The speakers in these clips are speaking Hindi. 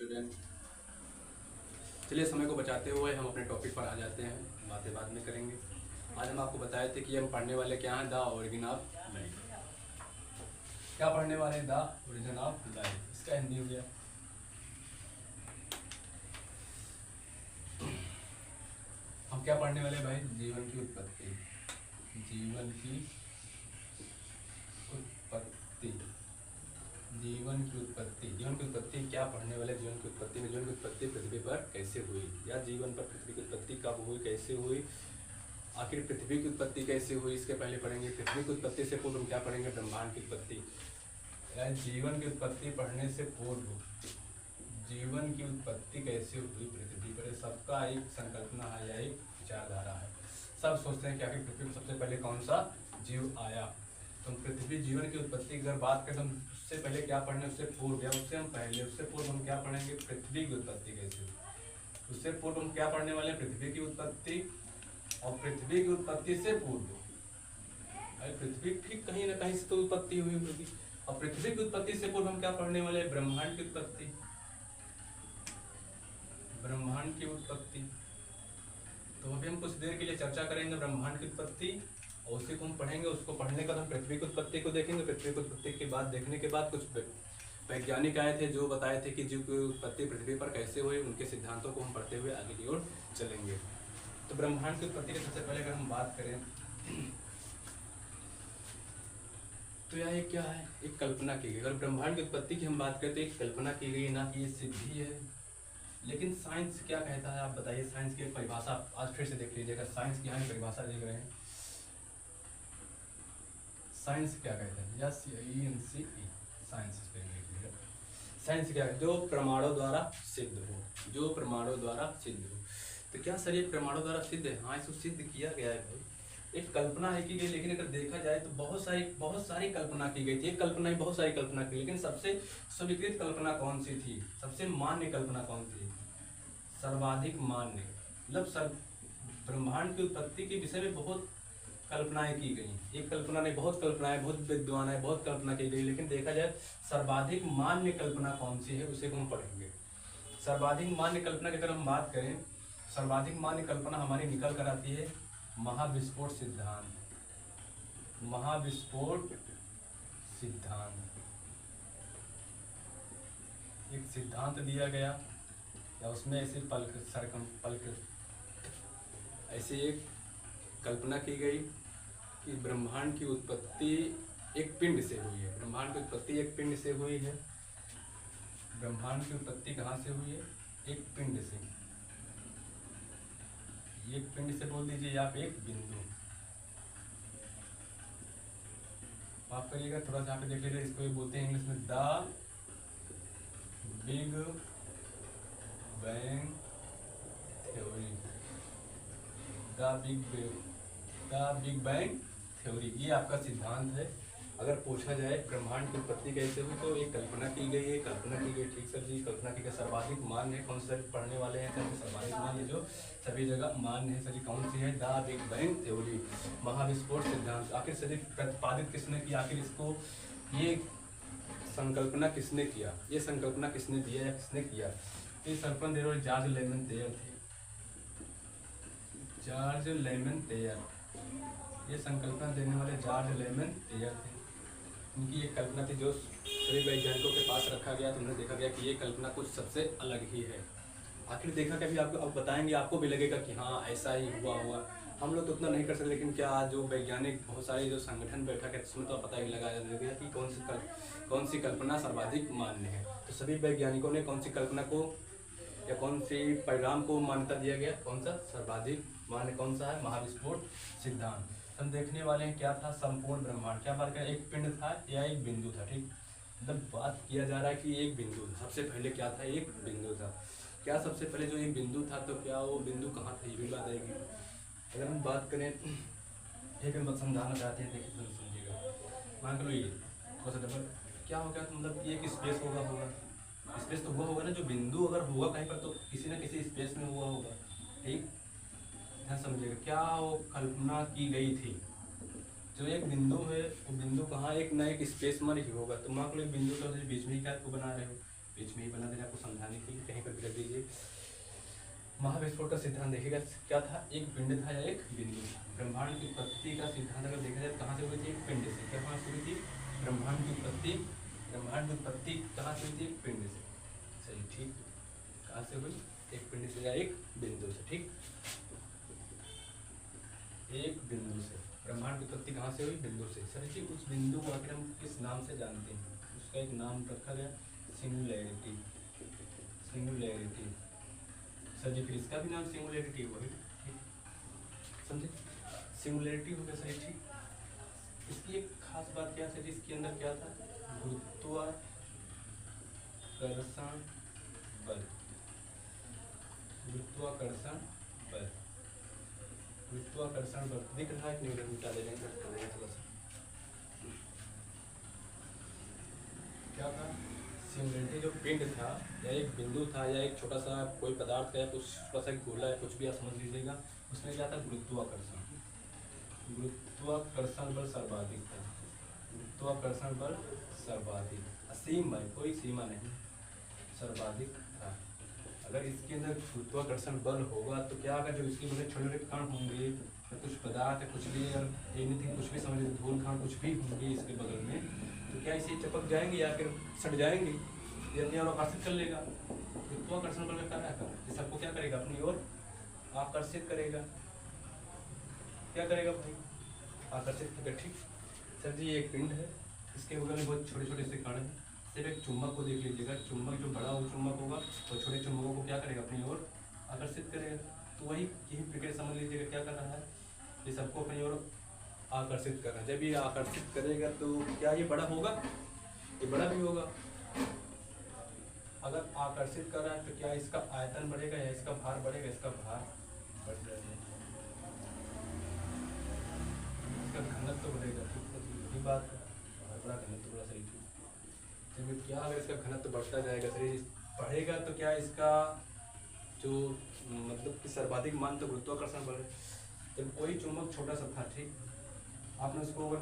स्टूडेंट। चलिए समय को बचाते हुए हम अपने टॉपिक पर आ जाते हैं, बातें बाद में करेंगे। आज हम आपको बताए थे कि हम पढ़ने वाले क्या हैं, द ओरिजिन ऑफ लाइफ। क्या पढ़ने वाले हैं? The origin of life. इसका हिंदी हो गया। हम क्या पढ़ने वाले भाई? जीवन की उत्पत्ति। जीवन की उत्पत्ति। जीवन की उत्पत्ति। जीवन की उत्पत्ति क्या पढ़ने वाले? जीवन की उत्पत्ति में जीवन की उत्पत्ति पृथ्वी पर कैसे हुई, या जीवन पर पृथ्वी की उत्पत्ति कब हुई, कैसे हुई, आखिर पृथ्वी की उत्पत्ति कैसे हुई, इसके पहले पढ़ेंगे। पृथ्वी की उत्पत्ति से पूर्व हम क्या पढ़ेंगे? ब्रह्मांड की उत्पत्ति। जीवन की उत्पत्ति पढ़ने से पूर्व जीवन की उत्पत्ति कैसे हुई पृथ्वी पर, सबका एक संकल्पना है या एक विचारधारा है। सब सोचते हैं कि आखिर पृथ्वी पर सबसे पहले कौन सा जीव आया। तो पृथ्वी जीवन की उत्पत्ति की अगर बात करें तो हम उससे पहले क्या पढ़ने, उससे पूर्व या उससे हम पहले, उससे पूर्व हम क्या पढ़ेंगे? पृथ्वी की उत्पत्ति कैसे हुई। उससे पूर्व हम क्या पढ़ने वाले हैं? पृथ्वी की उत्पत्ति। और पृथ्वी की उत्पत्ति से पूर्व पृथ्वी की कहीं ना कहीं से तो उत्पत्ति हुई होगी। और पृथ्वी की उत्पत्ति से पूर्व हम क्या पढ़ने वाले हैं? ब्रह्मांड की उत्पत्ति। ब्रह्मांड की उत्पत्ति। तो अभी हम कुछ देर के लिए चर्चा करेंगे ब्रह्मांड की उत्पत्ति, और उसी को हम पढ़ेंगे। उसको पढ़ने का हम पृथ्वी की उत्पत्ति को देखेंगे। पृथ्वी की उत्पत्ति के बाद देखने के बाद कुछ वैज्ञानिक आए थे जो बताए थे कि जीव की उत्पत्ति पृथ्वी पर कैसे हुई। उनके सिद्धांतों को हम पढ़ते हुए आगे की ओर चलेंगे। तो ब्रह्मांड की उत्पत्ति के सबसे पहले अगर हम बात करें तो यह एक क्या है? एक कल्पना की गई। अगर ब्रह्मांड की उत्पत्ति की हम बात करें तो एक कल्पना की गई, ना कि ये सिद्धि है। लेकिन साइंस क्या कहता है, आप बताइए। साइंस की एक परिभाषा आज फिर से देख लीजिएगा। साइंस की यहाँ परिभाषा देख रहे हैं। साइंस क्या कहते हैं? या CINCE साइंस इस पे लिख लीजिएगा। साइंस क्या है? जो प्रमाणों द्वारा सिद्ध हो। जो प्रमाणों द्वारा सिद्ध हो। तो क्या सर ये प्रमाणों द्वारा सिद्ध है? हाँ, इसको सिद्ध किया गया है भाई। एक कल्पना है की गई, लेकिन अगर देखा जाए तो बहुत सारी कल्पना की गई थी। एक कल्पना ही बहुत सारी कल्पना की, लेकिन सबसे स्वीकृत कल्पना कौन सी थी? सबसे मान्य कल्पना कौन थी? सर्वाधिक मान्य। मतलब ब्रह्मांड की उत्पत्ति के विषय में बहुत कल्पनाएं की गई। एक कल्पना नहीं, बहुत कल्पनाएं, बहुत विद्वान है, बहुत कल्पना की गई। लेकिन देखा जाए सर्वाधिक मान्य कल्पना कौन सी है, उसे हम पढ़ेंगे। सर्वाधिक मान्य कल्पना की अगर हम बात करें, सर्वाधिक मान्य कल्पना हमारी निकल कर आती है महाविस्फोट सिद्धांत। महाविस्फोट सिद्धांत एक सिद्धांत दिया गया, या उसमें ऐसे ऐसे एक कल्पना की गई कि ब्रह्मांड की उत्पत्ति एक पिंड से हुई है। ब्रह्मांड की उत्पत्ति एक पिंड से हुई है। ब्रह्मांड की उत्पत्ति कहाँ से हुई है? एक पिंड से। एक पिंड से बोल दीजिए आप, एक बिंदु। माफ करिएगा, थोड़ा सा यहाँ पे देख लीजिए। इसको ये बोलते हैं इंग्लिश में the big bang theory. The big bang theory, ये आपका सिद्धांत है। अगर पूछा जाए ब्रह्मांड की उत्पत्ति कैसे हुई, तो एक कल्पना की गई है। कल्पना की गई, ठीक सर जी, कल्पना की गई। सर्वाधिक मान्य है, कौन सा पढ़ने वाले हैं सर? सर्वाधिक मान्य जो सभी जगह मान्य है सर जी, कौन सी है? द बिग बैंग थ्योरी, महाविस्फोट सिद्धांत। आखिर सर जी प्रतिपादित किसने किया? आखिर इसको ये संकल्पना किसने किया? ये संकल्पना किसने दिया या किसने किया? ये संकल्पना दे रहे जॉर्ज लेमन थेयर थे। जॉर्ज लेमन थेयर, ये संकल्पना देने वाले जॉर्ज लेमन थेयर थे। उनकी एक कल्पना थी जो सभी वैज्ञानिकों के पास रखा गया। तो उन्हें देखा गया कि ये कल्पना कुछ सबसे अलग ही है। आखिर देखा कभी आपको, अब बताएंगे, आपको भी लगेगा कि हाँ ऐसा ही हुआ होगा। हम लोग तो उतना नहीं कर सकते, लेकिन क्या जो वैज्ञानिक बहुत सारे जो संगठन बैठा है उसमें तो पता ही लगाया जाएगा कि कौन सी कल्पना सर्वाधिक मान्य है। तो सभी वैज्ञानिकों ने कौन सी कल्पना को या कौन सी परिणाम को मान्यता दिया गया? कौन सा सर्वाधिक मान्य कौन सा है? महाविस्फोट सिद्धांत। हम देखने वाले हैं क्या था? संपूर्ण ब्रह्मांड। क्या बात करें? एक पिंड था या एक बिंदु था? ठीक, मतलब बात किया जा रहा है कि एक बिंदु था। सबसे पहले क्या था? एक बिंदु था। क्या सबसे पहले जो एक बिंदु था, तो क्या वो बिंदु कहाँ था? ये भी बात आएगी। अगर हम बात करें, एक हम समझाना चाहते हैं, देखिए तो समझिएगा। मान लो ये थोड़ा सा डबल क्या हो गया, तो मतलब ये एक स्पेस होगा स्पेस तो हुआ होगा ना। जो बिंदु अगर हुआ कहीं पर तो किसी न किसी स्पेस में हुआ होगा। ठीक, ध्यान समझिएगा। क्या वो कल्पना की गई थी? जो एक बिंदु है, वो बिंदु कहाँ एक ना एक स्पेस में ही होगा। तो मान लो बिंदु तो बीच में ही क्या आपको बना रहे हो, बीच में ही बना दे रहे आपको समझाने के लिए। महाविस्फोट का सिद्धांत देखिएगा क्या था, एक पिंड था या एक बिंदु। ब्रह्मांड की उत्पत्ति का सिद्धांत अगर देखा जाए कहाँ से हुई थी, एक पिंड से। क्या कहाँ से हुई थी, ब्रह्मांड की उत्पत्ति कहाँ से हुई थी, एक पिंड से। सही, ठीक। कहाँ से हुई, एक पिंड से या एक बिंदु से, ठीक, एक बिंदु से। ब्रह्मांड की उत्पत्ति कहाँ से हुई, बिंदु से। सर जी उस बिंदु को आखिर हम किस नाम से जानते हैं, उसका एक नाम रखा गया सिंगुलैरिटी। सिंगुलैरिटी सर जी, फिर इसका भी नाम सिंगुलैरिटी हुआ, ठीक, समझे, सिंगुलैरिटी हो गया सही, ठीक। इसकी एक खास बात क्या है, इसके अंदर क्या था, गुरुत्वाकर्षण बल। गुरुत्वाकर्षण बल, गुरुत्वाकर्षण बल दिख रहा है, न्यूटन मिटा दे रहे हैं थोड़ा सा। क्या था, सिंगुलैरिटी जो पिंड था या एक बिंदु था या एक छोटा सा कोई पदार्थ का कुछ छोटा सा गोला है, कुछ भी आप समझ लीजिएगा, उसमें क्या था, गुरुत्वाकर्षण। गुरुत्वाकर्षण बल सर्वाधिक था, गुरुत्वाकर्षण बल सर्वाधिक, असीम है, कोई सीमा नहीं, सर्वाधिक था। अगर इसके अंदर गुरुत्वाकर्षण बल होगा तो क्या होगा, जो इसके मतलब छोटे छोटे कण होंगे या कुछ पदार्थ है, कुछ भी, और एनीथिंग कुछ भी समझ लीजिए, धूल कण कुछ भी होंगे इसके बगल में, तो क्या इसे चिपक जाएंगे या फिर सट जाएंगे, ये अपनी ओर आकर्षित कर लेगा। गुरुत्वाकर्षण बल का क्या है, ये सबको क्या करेगा, अपनी ओर आकर्षित करेगा। क्या करेगा भाई, आकर्षित करेगा, ठीक। सर जी एक पिंड है, इसके बगल में बहुत छोटे छोटे से कण हैं। सिर्फ एक चुंबक को देख लीजिएगा, चुंबक जो बड़ा वो चुंबक होगा वो छोटे चुंबकों को क्या करेगा, अपनी ओर आकर्षित करेगा। तो वही यही प्रक्रिया समझ लीजिएगा, क्या कर रहा है, ये सबको अपनी ओर आकर्षित कर रहा है। जब ये आकर्षित करेगा तो क्या ये बड़ा होगा, ये बड़ा भी होगा। अगर आकर्षित कर रहा है तो क्या इसका आयतन बढ़ेगा या इसका भार बढ़ेगा, इसका भार बढ़ जाएगा, इसका घनत्व तो बढ़ेगा, यही बात है, बड़ा घनत्व बड़ा सही, ठीक। क्या अगर इसका घनत्व बढ़ता जाएगा, शरीर बढ़ेगा तो क्या इसका जो मतलब कि सर्वाधिक मान तो गुरुत्वाकर्षण बल है। जब कोई चुंबक छोटा सा था, ठीक, आपने उसको अगर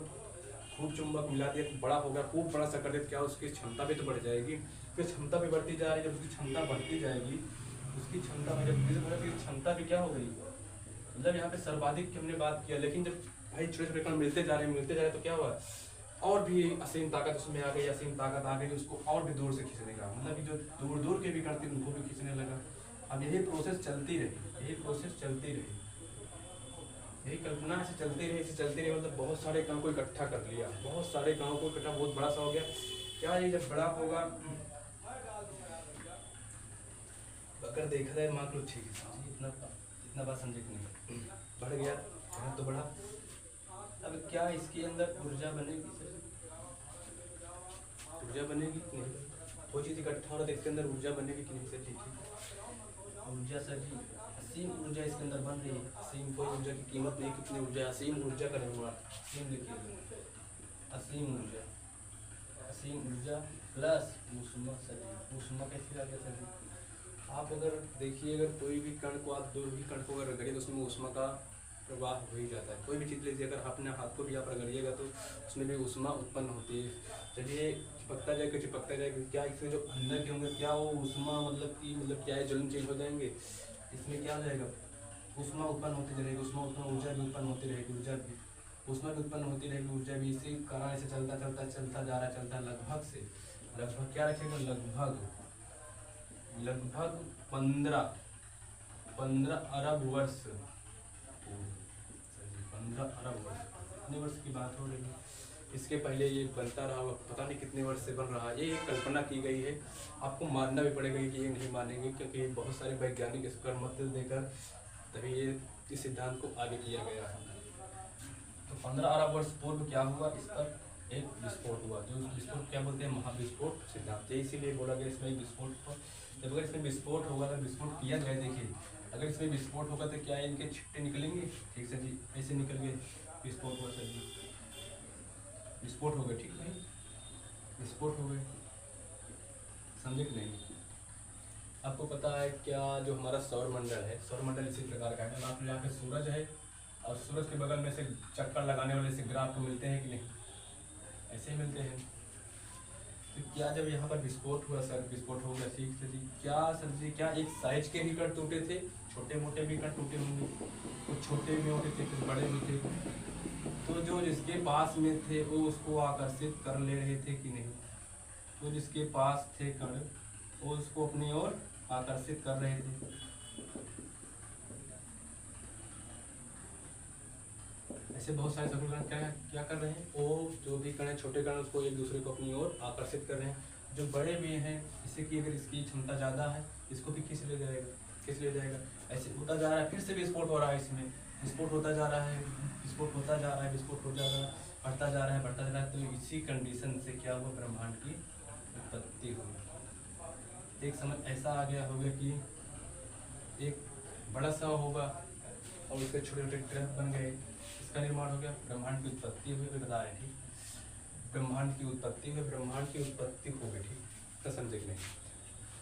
खूब चुंबक मिला दिया तो बड़ा हो गया, खूब बड़ा सा कर दिया, क्या उसकी क्षमता भी तो बढ़ जाएगी, फिर क्षमता भी बढ़ती जा रही है। जब उसकी क्षमता बढ़ती जाएगी, उसकी क्षमता में जब क्षमता भी क्या हो गई, मतलब यहाँ पे सर्वाधिक की हमने बात किया, लेकिन जब भाई छोटे छोटे कण मिलते जा रहे हैं तो क्या हुआ, और भी असीम ताकत उसमें आ गई, असीम ताकत आ गई, उसको और भी दूर से खींचने का, मतलब कि जो दूर दूर के भी करते उनको भी खींचने लगा। अब यही प्रोसेस चलती रही, यही प्रोसेस चलती रही, यही कल्पना ऐसे चलती रही, मतलब बहुत सारे कणों को इकट्ठा कर लिया, बहुत सारे कणों को इकट्ठा, बहुत बड़ा सा हो गया। क्या ये जब बड़ा होगा, अगर देखा जाए मान लो, ठीक है, इतना बात समझे कि नहीं, बढ़ गया तो बढ़ा। अब क्या इसके अंदर ऊर्जा बनेगी, ऊर्जा बनेगी कि नहीं, कोई चीज़ इकट्ठा हो रहा है तो इसके अंदर ऊर्जा बनेगी कि नहीं, सर ठीक है, ऊर्जा सर जी असीम ऊर्जा इसके अंदर बन रही है, असीम, कोई ऊर्जा की कीमत नहीं, कितनी ऊर्जा, असीम ऊर्जा का हुआ, असीम लिखिएगा, असीम ऊर्जा प्लस ऊष्मा। सर ऊष्मा कैसे आ गया सर जी, आप अगर देखिए, अगर कोई भी कण को आप दूर भी कण को अगर रगड़िए तो उसमें ऊष्मा का प्रवाह हो ही जाता है। कोई भी चीज़ लीजिए, अगर अपने हाथ को भी आप रगड़िएगा तो उसमें भी ऊष्मा उत्पन्न होती है। चलिए चिपकता जाएगा, क्या इसमें जो अंदर के होंगे क्या वो ऊष्मा मतलब क्या है, जलन चेंज हो जाएंगे, इसमें क्या हो जाएगा, ऊष्मा उत्पन्न होती रहेगी, ऊष्मा ऊर्जा भी उत्पन्न होती रहेगी, ऊष्मा भी उत्पन्न होती रहेगी, ऊर्जा भी इसी कारण से चलता जा रहा है, चलता लगभग क्या रखेगा, लगभग 15 अरब वर्ष, 15 अरब वर्ष, कितने वर्ष की बात हो रही है, इसके पहले ये बनता रहा, पता नहीं कितने वर्ष से बन रहा है। ये कल्पना की गई है, आपको मानना भी पड़ेगा कि ये नहीं मानेंगे, क्योंकि बहुत सारे वैज्ञानिक इस पर मत देकर तभी ये इस सिद्धांत को आगे किया गया है। तो 15 अरब वर्ष पूर्व क्या हुआ, इस पर एक विस्फोट हुआ, जो विस्फोट क्या बोलते हैं, महाविस्फोट सिद्धांत, इसीलिए बोला गया इसमें एक विस्फोट हुआ। जब अगर इसमें विस्फोट होगा, अगर विस्फोट किया जाए, देखिए अगर इसमें विस्फोट होगा तो क्या इनके छिट्टे निकलेंगे, ठीक सर जी, ऐसे निकल गए, विस्फोट हुआ सर जी, विस्फोट हो गए, ठीक है, विस्फोट हो गए, समझे कि नहीं। आपको पता है क्या, जो हमारा सौर मंडल है, सौर मंडल इसी प्रकार का है, आप यहाँ पे सूरज है और सूरज के बगल में से चक्कर लगाने वाले से ग्राफ को मिलते हैं कि नहीं, ऐसे ही मिलते हैं। तो क्या जब यहाँ पर विस्फोट हुआ सर, विस्फोट हो गया, ठीक है जी, क्या सर जी क्या एक साइज के भी कण टूटे थे, छोटे मोटे भी कण टूटे होंगे, कुछ छोटे भी होते थे कुछ बड़े भी थे, तो जो जिसके पास में थे वो उसको आकर्षित कर ले रहे थे कि नहीं, तो जिसके पास थे कण वो उसको अपनी ओर आकर्षित कर रहे थे। ऐसे बहुत सारे सफल कण क्या क्या कर रहे हैं, वो जो भी कण है छोटे कण उसको एक दूसरे को अपनी ओर आकर्षित कर रहे हैं, जो बड़े भी हैं इससे कि अगर इसकी क्षमता ज़्यादा है इसको भी खींच ले जाएगा, खींच ले जाएगा। ऐसे होता जा रहा है, फिर से विस्फोट हो रहा है, इसमें विस्फोट होता जा रहा है, विस्फोट होता जा रहा है, विस्फोट हो जा रहा है, बढ़ता जा रहा है, बढ़ता जा रहा है। तो इसी कंडीशन से क्या हुआ, ब्रह्मांड की उत्पत्ति हुई। एक समय ऐसा आ गया होगा कि एक बड़ा सा होगा और उसके छोटे छोटे ग्रह बन गए, इसका निर्माण हो गया, ब्रह्मांड की उत्पत्ति हुई, बताया ठीक, ब्रह्मांड की उत्पत्ति हुई, ब्रह्मांड की उत्पत्ति हो गई, ठीक, तो समझे कि नहीं।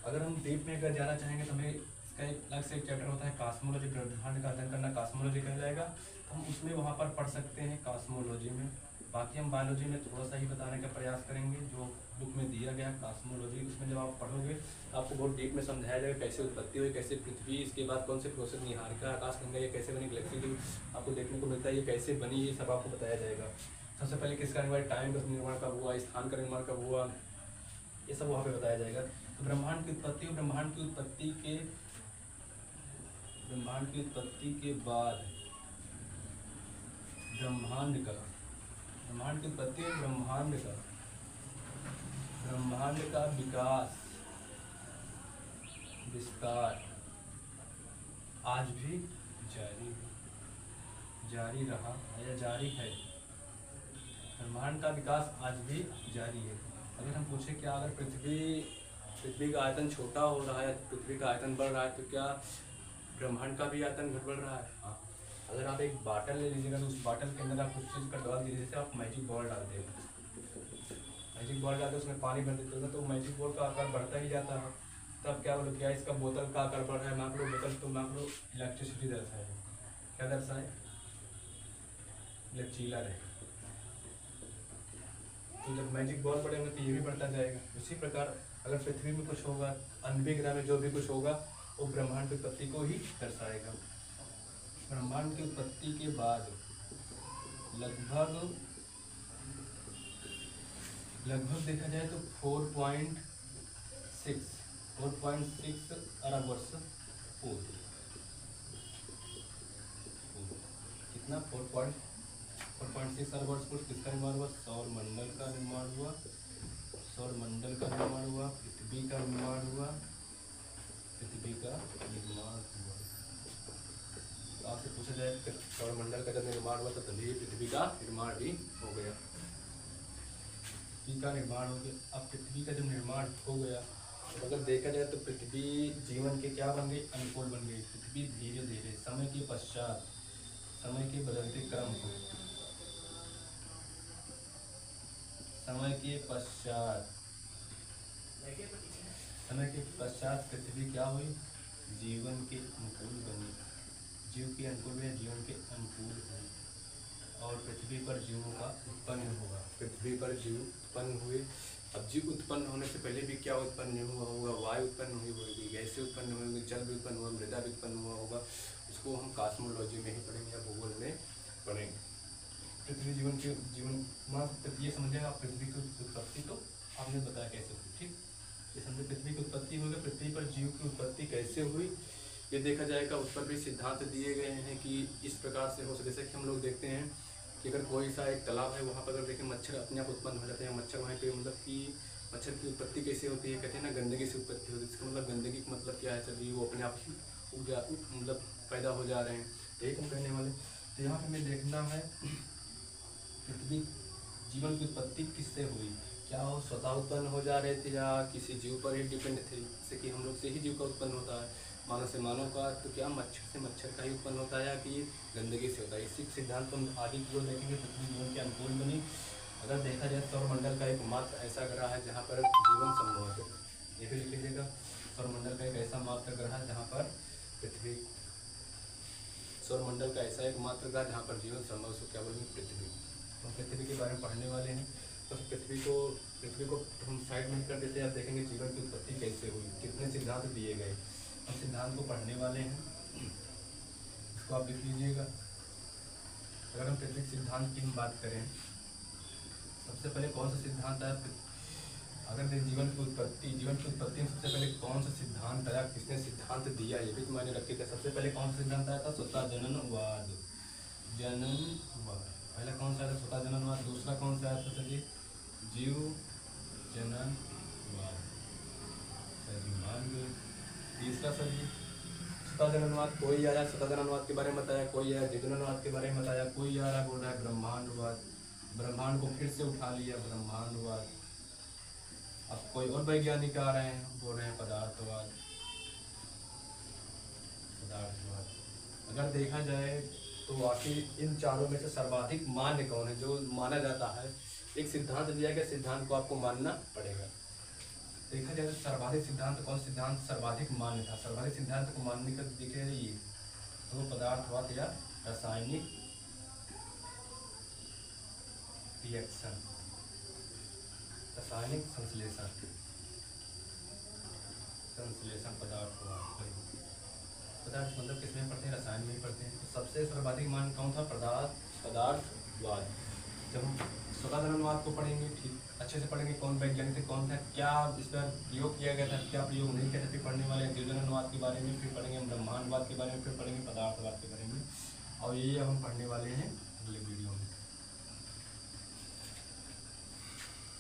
अगर हम डीप में अगर जाना चाहेंगे तो हमें इसका एक अलग से एक चैप्टर होता है कॉस्मोलॉजी, ब्रह्मांड का अध्ययन करना कॉस्मोलॉजी कहलाएगा, तो हम उसमें वहाँ पर पढ़ सकते हैं कॉस्मोलॉजी में। बाकी हम बायोलॉजी में थोड़ा सा ही बताने का प्रयास करेंगे, जो बुक में दिया गया कॉस्मोलॉजी, उसमें जब आप पढ़ोगे तो आपको बहुत डीप में समझाया जाएगा कैसे उत्पत्ति हुई, कैसे पृथ्वी, इसके बाद कौन से प्रोसेस, निहारिका, आकाशगंगा, ये कैसे बनी, गैलेक्सी आपको देखने को मिलता है, ये कैसे बनी, ये सब आपको बताया जाएगा। सबसे पहले किसका निर्माण, टाइम का निर्माण कब हुआ, स्थान का निर्माण कब हुआ, ये सब वहाँ पे बताया जाएगा। तो ब्रह्मांड की उत्पत्ति, ब्रह्मांड की उत्पत्ति के बाद ब्रह्मांड की उत्पत्ति, ब्रह्मांड का विकास विस्तार आज भी जारी रहा या जारी है। ब्रह्मांड का विकास आज भी जारी है। अगर हम पूछे क्या अगर पृथ्वी का आयतन छोटा हो रहा है, पृथ्वी का आयतन बढ़ रहा है, तो क्या ब्रह्मांड का भी आयतन घट बढ़ रहा है? हाँ। अगर आप एक बाटल ले लीजिएगा तो उस बाटल के अंदर आप कुछ चीज़ का डाल दीजिए, जैसे आप मैजिक बॉल डालते हो, मैजिक बॉल डालते उसमें पानी भर देते हो, तो मैजिक बॉल का आकार बढ़ता ही जाता है। तब क्या बोलो, क्या इसका बोतल का आकार बढ़ रहा है, मान लो बोतल, तो मान लो इलेक्ट्रिसिटी दर्शाए, क्या दर्शाए, लचीला रहे। तो जब मैजिक बॉल बढ़ेंगे तो ये भी बढ़ता जाएगा। उसी प्रकार अगर पृथ्वी में कुछ होगा, अन्य ग्रह में जो भी कुछ होगा, वो ब्रह्मांड की उत्पत्ति को ही दर्शाएगा। ब्रह्मांड की उत्पत्ति के बाद लगभग देखा जाए तो 4.6 अरब वर्ष पूर्व, कितना 4.6 अरब वर्ष पूर्व किसका निर्माण हुआ, सौर मंडल का निर्माण हुआ, पृथ्वी का निर्माण हुआ, तो आपसे पूछा जाए सौर मंडल का जब निर्माण हुआ तो तभी पृथ्वी का निर्माण भी हो गया, पृथ्वी का निर्माण हो गया। अब पृथ्वी का जब निर्माण हो गया तो अगर देखा जाए तो पृथ्वी जीवन के क्या बन गई, अनुकूल बन गई। पृथ्वी धीरे धीरे समय के पश्चात, समय के बदलते क्रम को, समय के पश्चात पृथ्वी क्या हुई, जीवन के अनुकूल बनी, जीव के अनुकूल में जीवन के अनुकूल हुई, और पृथ्वी पर जीवों का उत्पन्न हुआ, पृथ्वी पर जीव उत्पन्न हुए। अब जीव उत्पन्न होने से पहले भी क्या उत्पन्न हुआ होगा, वायु उत्पन्न हुई होगी, गैसें उत्पन्न हुई होगी, जल भी उत्पन्न हुआ, मृदा भी उत्पन्न हुआ होगा। उसको हम कॉस्मोलॉजी में ही पढ़ेंगे या भूगोल में पढ़ेंगे। पृथ्वी जीवन ये समझेगा आप, पृथ्वी की उत्पत्ति तो आपने बताया कैसे हुई, ठीक, ये समझे पृथ्वी की उत्पत्ति हो गई। पृथ्वी पर जीव की उत्पत्ति कैसे हुई ये देखा जाएगा। उस पर भी सिद्धांत दिए गए हैं कि इस प्रकार से हो सके, जैसे कि हम लोग देखते हैं कि अगर कोई सा एक तालाब है, वहाँ पर अगर देखें मच्छर अपने आप उत्पन्न हो जाते हैं, मच्छर वहीं पे, मतलब कि मच्छर की उत्पत्ति कैसे होती है, कहते हैं ना गंदगी से उत्पत्ति होती है। इसका मतलब गंदगी का मतलब क्या है, सभी वो अपने आप ही मतलब पैदा हो जा रहे हैं, एक हम कहने वाले। तो यहाँ पर हमें देखना है पृथ्वी जीवन की उत्पत्ति किससे हुई, क्या वो स्वतः उत्पन्न हो जा रहे थे या किसी जीव पर ही डिपेंड थे, जैसे कि हम लोग से ही जीव का उत्पन्न होता है, मानव से मानव का, तो क्या मच्छर से मच्छर का ही उत्पन्न होता है या कि गंदगी से होता है। इसी सिद्धांत को हम आगे की ओर देखेंगे। पृथ्वी जीवन के अनुकूल बनी। अगर देखा जाए सौरमंडल का एक मात्र ऐसा ग्रह है जहाँ पर जीवन संभव है, ये भी लिख लीजिएगा। सौरमंडल का एक ऐसा मात्र ग्रह है जहाँ पर पृथ्वी, सौरमंडल का ऐसा एक मात्र ग्रह जहाँ पर जीवन संभव, उसको क्या बोलेंगे, पृथ्वी। तो पृथ्वी के बारे में पढ़ने वाले हैं। तो पृथ्वी पृथ्वी को हम साइड में कर देते हैं, आप देखेंगे जीवन की उत्पत्ति कैसे हुई, कितने सिद्धांत दिए गए। हम सिद्धांत को पढ़ने वाले हैं, इसको आप लिख लीजिएगा। अगर हम पृथ्वी सिद्धांत की हम बात करें, सबसे पहले कौन सा सिद्धांत आया? अगर जीवन की उत्पत्ति में सबसे पहले कौन सा सिद्धांत आया, किसने सिद्धांत दिया, ये भी मायने रखते थे। सबसे पहले कौन सा सिद्धांत आया था? स्वतः जननवाद। पहला कौन सा आया था? स्वतः जननवाद। दूसरा कौन सा आया था सर जी? जीव जननवाद। तीसरा सर जी स्वतः जननवाद। कोई आया स्वतः जननवाद के बारे में बताया, कोई आया जीव जननवाद के बारे में बताया, कोई आ रहा बोल रहा है ब्रह्मांडवाद, ब्रह्मांड को फिर से उठा लिया ब्रह्मांडवाद। अब कोई और वैज्ञानिक आ रहे हैं, बोल रहे हैं पदार्थवाद। अगर देखा जाए तो आखिर इन चारों में से सर्वाधिक मान्य कौन है, जो माना जाता है? एक सिद्धांत दिया गया, सिद्धांत को आपको मानना पड़ेगा। देखा जाए तो सर्वाधिक सिद्धांत कौन सिद्धांत सर्वाधिक मान्य था? सर्वाधिक सिद्धांत को मानने का देखिए ये तो पदार्थवाद या रासायनिक रिएक्शन, रासायनिक संश्लेषण पदार्थ मतलब किसमें पढ़ते हैं? रसायन में ही पढ़ते हैं। तो सबसे सर्वाधिक मान कौन था? पदार्थवाद। जब हम स्वतः जननवाद को पढ़ेंगे, ठीक अच्छे से पढ़ेंगे, कौन वैज्ञानिक थे, कौन था, क्या इस पर प्रयोग किया गया था, क्या प्रयोग नहीं किया था, फिर पढ़ने वाले जीव जननवाद के बारे में, फिर पढ़ेंगे ब्रह्मांडवाद के बारे में, फिर पढ़ेंगे पदार्थवाद के बारे में। और ये हम पढ़ने वाले हैं अगले वीडियो में।